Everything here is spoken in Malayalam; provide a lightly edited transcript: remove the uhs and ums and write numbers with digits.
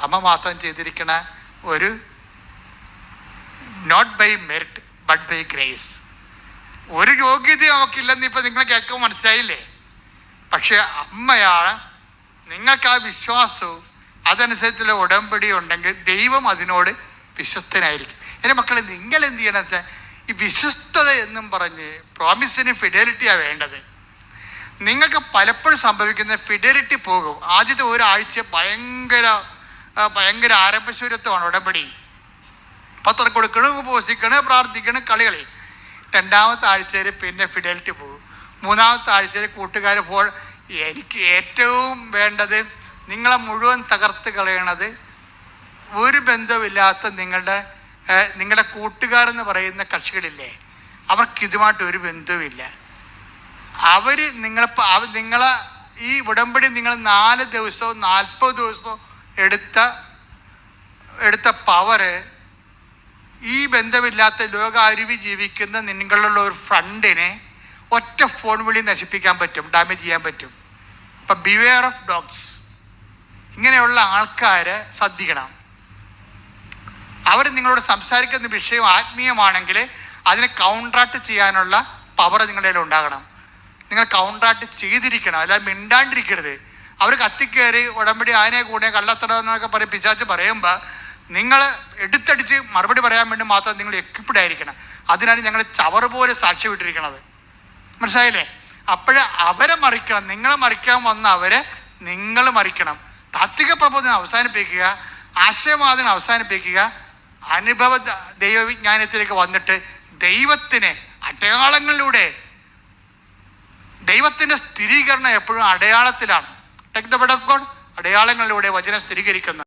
അമ്മ മാത്രം ചെയ്തിരിക്കണ ഒരു not by merit but by grace. ഒരു യോഗ്യതയും അവൾക്കില്ലെന്ന് ഇപ്പം നിങ്ങൾ കേൾക്കുമ്പോൾ മനസ്സിലായില്ലേ? പക്ഷെ അമ്മയാണ്. നിങ്ങൾക്ക് ആ വിശ്വാസവും അതനുസരിച്ചുള്ള ഉടമ്പടി ഉണ്ടെങ്കിൽ ദൈവം അതിനോട് വിശ്വസ്തനായിരിക്കും. എൻ്റെ മക്കളെ, നിങ്ങൾ എന്ത് ചെയ്യണത്? ഈ വിശ്വസ്തത എന്നും പറഞ്ഞ് പ്രോമിസിന് ഫിഡലിറ്റിയാണ് വേണ്ടത്. നിങ്ങൾക്ക് പലപ്പോഴും സംഭവിക്കുന്ന ഫിഡലിറ്റി പോകും. ആദ്യത്തെ ഒരാഴ്ച ഭയങ്കര ആരംഭശൂരത്വമാണ് ഉടമ്പടി. പത്രം കൊടുക്കണം, ഉപവസിക്കണം, പ്രാർത്ഥിക്കണം, കളികളി. രണ്ടാമത്തെ ആഴ്ചയിൽ പിന്നെ ഫിഡലിറ്റി പോകും. മൂന്നാമത്തെ ആഴ്ചയിൽ കൂട്ടുകാർ എനിക്ക് ഏറ്റവും വേണ്ടത് നിങ്ങളെ മുഴുവൻ തകർത്ത് കളയണത് ഒരു ബന്ധമില്ലാത്ത നിങ്ങളുടെ കൂട്ടുകാരെന്ന് പറയുന്ന കക്ഷികളില്ലേ, അവർക്കിതുമായിട്ട് ഒരു ബന്ധവുമില്ല. അവർ നിങ്ങളെ ഈ ഉടമ്പടി നിങ്ങൾ 4 ദിവസവും 40 ദിവസവും എടുത്ത പവറ് ഈ ബന്ധമില്ലാത്ത ലോകാരുവി ജീവിക്കുന്ന നിങ്ങളുള്ള ഒരു ഫ്രണ്ടിനെ ഒറ്റ ഫോൺ വിളി നശിപ്പിക്കാൻ പറ്റും, ഡാമേജ് ചെയ്യാൻ പറ്റും. അപ്പം ബിവെയർ ഓഫ് ഡോഗ്സ്. ഇങ്ങനെയുള്ള ആൾക്കാരെ ശ്രദ്ധിക്കണം. അവർ നിങ്ങളോട് സംസാരിക്കുന്ന വിഷയം ആത്മീയമാണെങ്കിൽ അതിനെ കൗണ്ടറാക്ട് ചെയ്യാനുള്ള പവർ നിങ്ങളുടെ കയ്യിൽ ഉണ്ടാകണം. നിങ്ങൾ കൗണ്ടറാക്ട് ചെയ്തിരിക്കണം, അല്ലാതെ മിണ്ടാണ്ടിരിക്കരുത്. അവർ കത്തിക്കയറി ഉടമ്പടി ആനെ കൂടെ കള്ളത്തടം എന്നൊക്കെ പറയും പിശാച് പറയുമ്പോൾ നിങ്ങൾ എടുത്തടിച്ച് മറുപടി പറയാൻ വേണ്ടി മാത്രം നിങ്ങൾ എക്വിപ്ഡ് ആയിരിക്കണം. അതിനാണ് ഞങ്ങൾ ചവറ് പോലെ സാക്ഷി വിട്ടിരിക്കണത്. മനസ്സിലായില്ലേ? അപ്പോഴേ അവരെ മറിക്കണം. നിങ്ങളെ മറിക്കാൻ വന്ന അവരെ നിങ്ങൾ മറിക്കണം. താത്വിക പ്രബോധനം അവസാനിപ്പിക്കുക, ആശയവാദനം അവസാനിപ്പിക്കുക, അനുഭവ ദൈവവിജ്ഞാനത്തിലേക്ക് വന്നിട്ട് ദൈവത്തിന് അടയാളങ്ങളിലൂടെ. ദൈവത്തിൻ്റെ സ്ഥിരീകരണം എപ്പോഴും അടയാളത്തിലാണ്. Take the word of God. അടയാളങ്ങളിലൂടെ വചനം സ്ഥിരീകരിക്കുന്നത്.